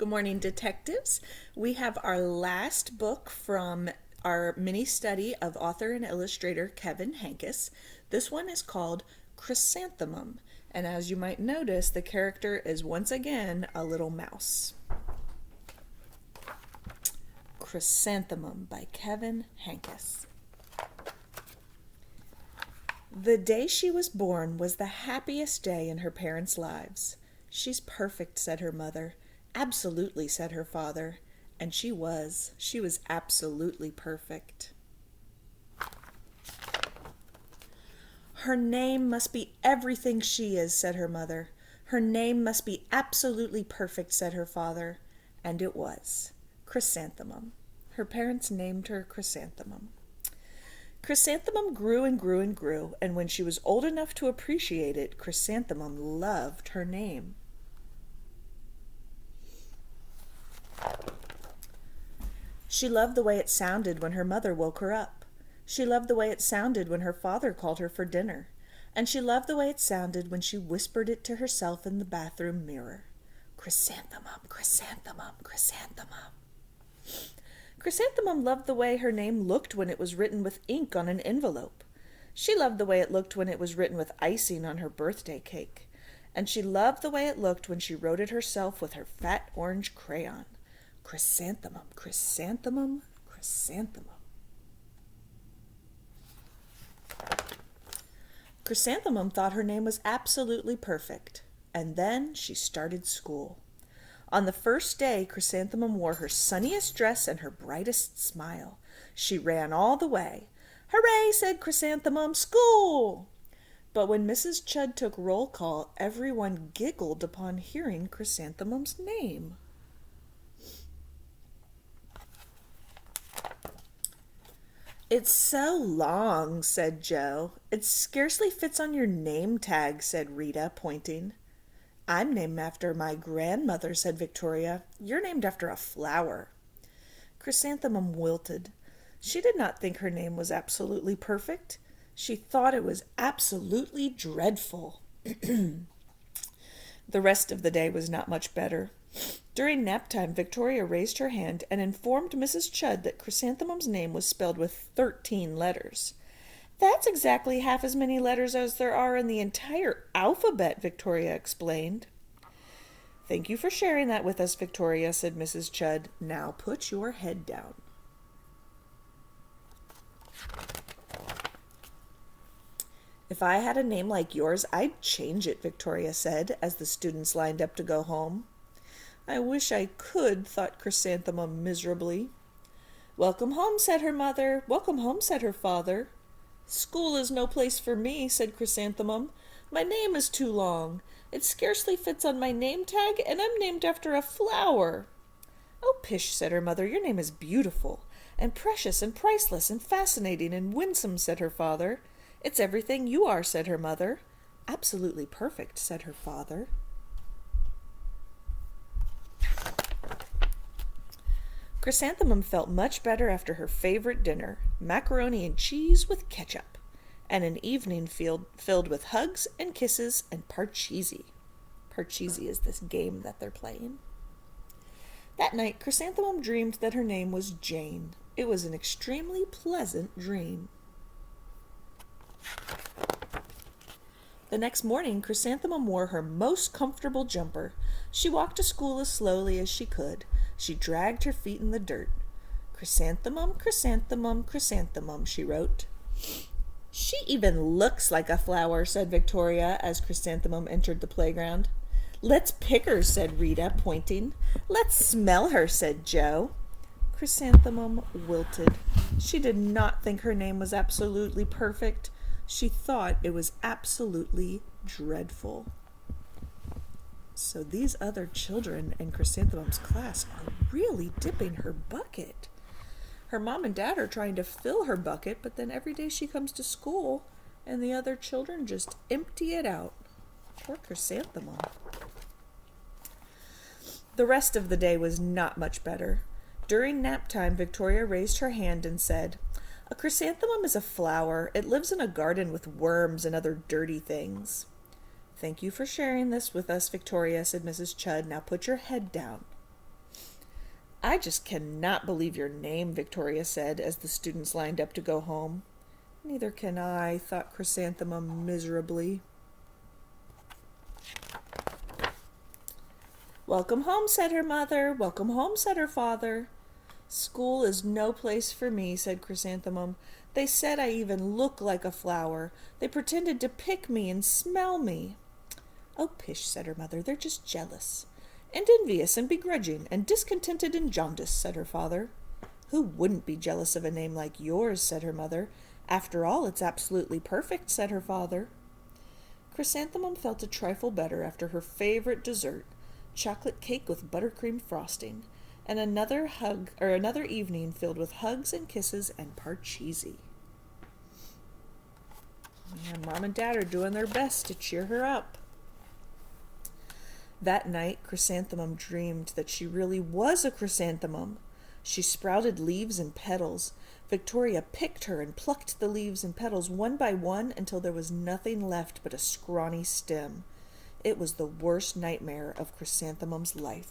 Good morning, detectives. We have our last book from our mini study of author and illustrator Kevin Henkes. This one is called Chrysanthemum, and as you might notice, the character is once again a little mouse. Chrysanthemum by Kevin Henkes. The day she was born was the happiest day in her parents' lives. "She's perfect," said her mother. "Absolutely," said her father. And she was. She was absolutely perfect. "Her name must be everything she is," said her mother. "Her name must be absolutely perfect," said her father. And it was. Chrysanthemum. Her parents named her Chrysanthemum. Chrysanthemum grew and grew and grew, and when she was old enough to appreciate it, Chrysanthemum loved her name. She loved the way it sounded when her mother woke her up. She loved the way it sounded when her father called her for dinner. And she loved the way it sounded when she whispered it to herself in the bathroom mirror. Chrysanthemum, chrysanthemum, chrysanthemum. Chrysanthemum loved the way her name looked when it was written with ink on an envelope. She loved the way it looked when it was written with icing on her birthday cake. And she loved the way it looked when she wrote it herself with her fat orange crayon. Chrysanthemum, chrysanthemum, chrysanthemum. Chrysanthemum thought her name was absolutely perfect. And then she started school. On the first day, Chrysanthemum wore her sunniest dress and her brightest smile. She ran all the way. "Hooray," said Chrysanthemum, "school!" But when Mrs. Chudd took roll call, everyone giggled upon hearing Chrysanthemum's name. "It's so long," said Joe. "It scarcely fits on your name tag," said Rita, pointing. "I'm named after my grandmother," said Victoria. "You're named after a flower." Chrysanthemum wilted. She did not think her name was absolutely perfect. She thought it was absolutely dreadful. The rest of the day was not much better. During nap time, Victoria raised her hand and informed Mrs. Chudd that Chrysanthemum's name was spelled with 13 letters. "That's exactly half as many letters as there are in the entire alphabet," Victoria explained. "Thank you for sharing that with us, Victoria," said Mrs. Chudd. "Now put your head down." "If I had a name like yours, I'd change it," Victoria said, as the students lined up to go home. "I wish I could," thought Chrysanthemum miserably. "Welcome home," said her mother. "Welcome home," said her father. "School is no place for me," said Chrysanthemum. "My name is too long. It scarcely fits on my name tag, and I'm named after a flower." "Oh, pish," said her mother. "Your name is beautiful, and precious, and priceless, and fascinating, and winsome," said her father. "It's everything you are," said her mother. "Absolutely perfect," said her father. Chrysanthemum felt much better after her favorite dinner, macaroni and cheese with ketchup, and an evening filled with hugs and kisses and parcheesi. Parcheesi is this game that they're playing. That night, Chrysanthemum dreamed that her name was Jane. It was an extremely pleasant dream. The next morning, Chrysanthemum wore her most comfortable jumper. She walked to school as slowly as she could. She dragged her feet in the dirt. "Chrysanthemum, chrysanthemum, chrysanthemum," she wrote. "She even looks like a flower," said Victoria as Chrysanthemum entered the playground. "Let's pick her," said Rita, pointing. "Let's smell her," said Joe. Chrysanthemum wilted. She did not think her name was absolutely perfect. She thought it was absolutely dreadful. So these other children in Chrysanthemum's class are really dipping her bucket. Her mom and dad are trying to fill her bucket, but then every day she comes to school and the other children just empty it out. Poor Chrysanthemum. The rest of the day was not much better. During nap time, Victoria raised her hand and said, "A chrysanthemum is a flower. It lives in a garden with worms and other dirty things." "Thank you for sharing this with us, Victoria," said Mrs. Chudd. "Now put your head down." I just cannot believe your name, Victoria said as the students lined up to go home. Neither can I, thought Chrysanthemum miserably. Welcome home, said her mother. Welcome home, said her father. School is no place for me, said Chrysanthemum. They said I even look like a flower. They pretended to pick me and smell me. Oh, pish, said her mother. They're just jealous. And envious and begrudging and discontented and jaundiced, said her father. Who wouldn't be jealous of a name like yours, said her mother. After all, it's absolutely perfect, said her father. Chrysanthemum felt a trifle better after her favorite dessert, chocolate cake with buttercream frosting, and another evening filled with hugs and kisses and parcheesi. And Mom and Dad are doing their best to cheer her up. That night, Chrysanthemum dreamed that she really was a chrysanthemum. She sprouted leaves and petals. Victoria picked her and plucked the leaves and petals one by one until there was nothing left but a scrawny stem. It was the worst nightmare of Chrysanthemum's life.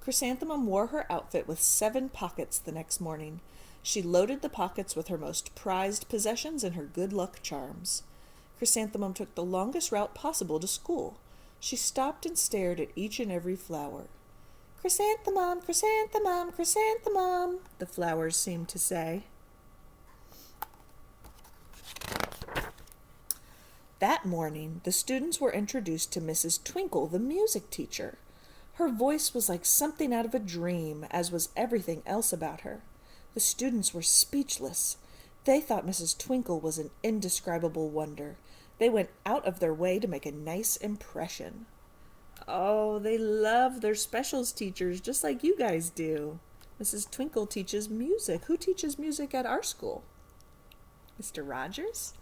Chrysanthemum wore her outfit with 7 pockets the next morning. She loaded the pockets with her most prized possessions and her good luck charms. Chrysanthemum took the longest route possible to school. She stopped and stared at each and every flower. Chrysanthemum, chrysanthemum, chrysanthemum, the flowers seemed to say. That morning, the students were introduced to Mrs. Twinkle, the music teacher. Her voice was like something out of a dream, as was everything else about her. The students were speechless. They thought Mrs. Twinkle was an indescribable wonder. They went out of their way to make a nice impression. Oh, they love their specials teachers just like you guys do. Mrs. Twinkle teaches music. Who teaches music at our school? Mr. Rogers?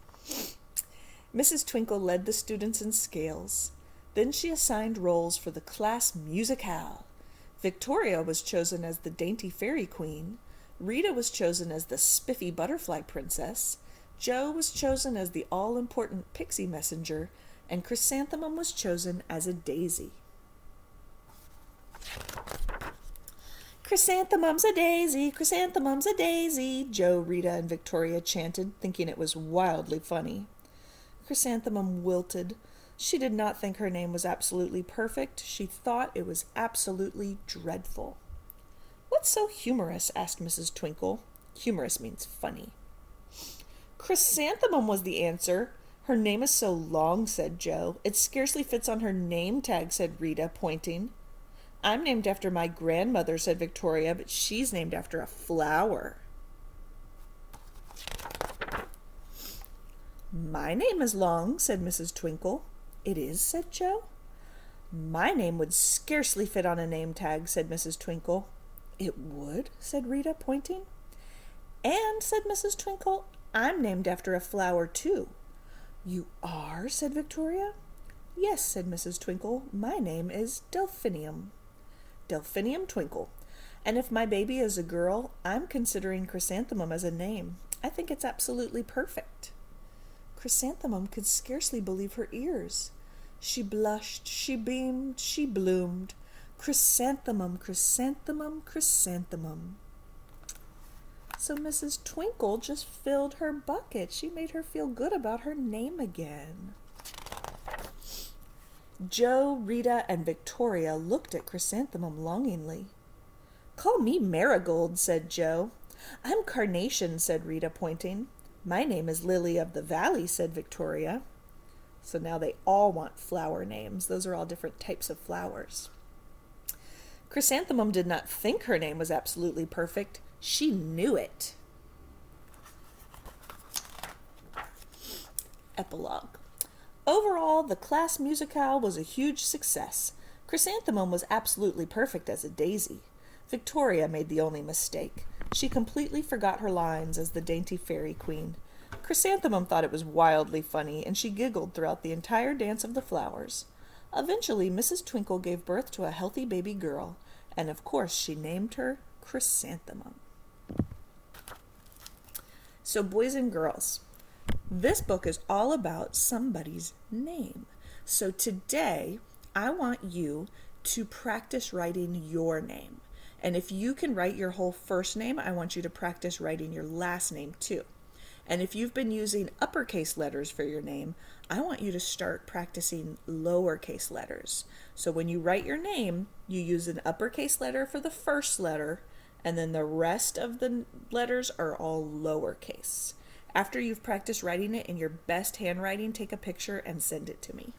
Mrs. Twinkle led the students in scales. Then she assigned roles for the class musicale. Victoria was chosen as the dainty fairy queen. Rita was chosen as the spiffy butterfly princess. Jo was chosen as the all-important pixie messenger, and Chrysanthemum was chosen as a daisy. Chrysanthemum's a daisy, chrysanthemum's a daisy, Jo, Rita, and Victoria chanted, thinking it was wildly funny. Chrysanthemum wilted. She did not think her name was absolutely perfect. She thought it was absolutely dreadful. What's so humorous? Asked Mrs. Twinkle. Humorous means funny. Chrysanthemum was the answer. Her name is so long, said Jo. It scarcely fits on her name tag, said Rita, pointing. I'm named after my grandmother, said Victoria, but she's named after a flower. My name is long, said Mrs. Twinkle. It is, said Jo. My name would scarcely fit on a name tag, said Mrs. Twinkle. It would, said Rita, pointing. And, said Mrs. Twinkle, I'm named after a flower, too. You are, said Victoria. Yes, said Mrs. Twinkle. My name is Delphinium. Delphinium Twinkle. And if my baby is a girl, I'm considering Chrysanthemum as a name. I think it's absolutely perfect. Chrysanthemum could scarcely believe her ears. She blushed, she beamed, she bloomed. Chrysanthemum, chrysanthemum, chrysanthemum. So Mrs. Twinkle just filled her bucket. She made her feel good about her name again. Jo, Rita, and Victoria looked at Chrysanthemum longingly. Call me Marigold, said Jo. I'm Carnation, said Rita, pointing. My name is Lily of the Valley, said Victoria. So now they all want flower names. Those are all different types of flowers. Chrysanthemum did not think her name was absolutely perfect. She knew it. Epilogue. Overall, the class musicale was a huge success. Chrysanthemum was absolutely perfect as a daisy. Victoria made the only mistake. She completely forgot her lines as the dainty fairy queen. Chrysanthemum thought it was wildly funny, and she giggled throughout the entire dance of the flowers. Eventually, Mrs. Twinkle gave birth to a healthy baby girl, and of course she named her Chrysanthemum. So, boys and girls, this book is all about somebody's name. So today, I want you to practice writing your name. And if you can write your whole first name, I want you to practice writing your last name too. And if you've been using uppercase letters for your name, I want you to start practicing lowercase letters. So when you write your name, you use an uppercase letter for the first letter, and then the rest of the letters are all lowercase. After you've practiced writing it in your best handwriting, take a picture and send it to me.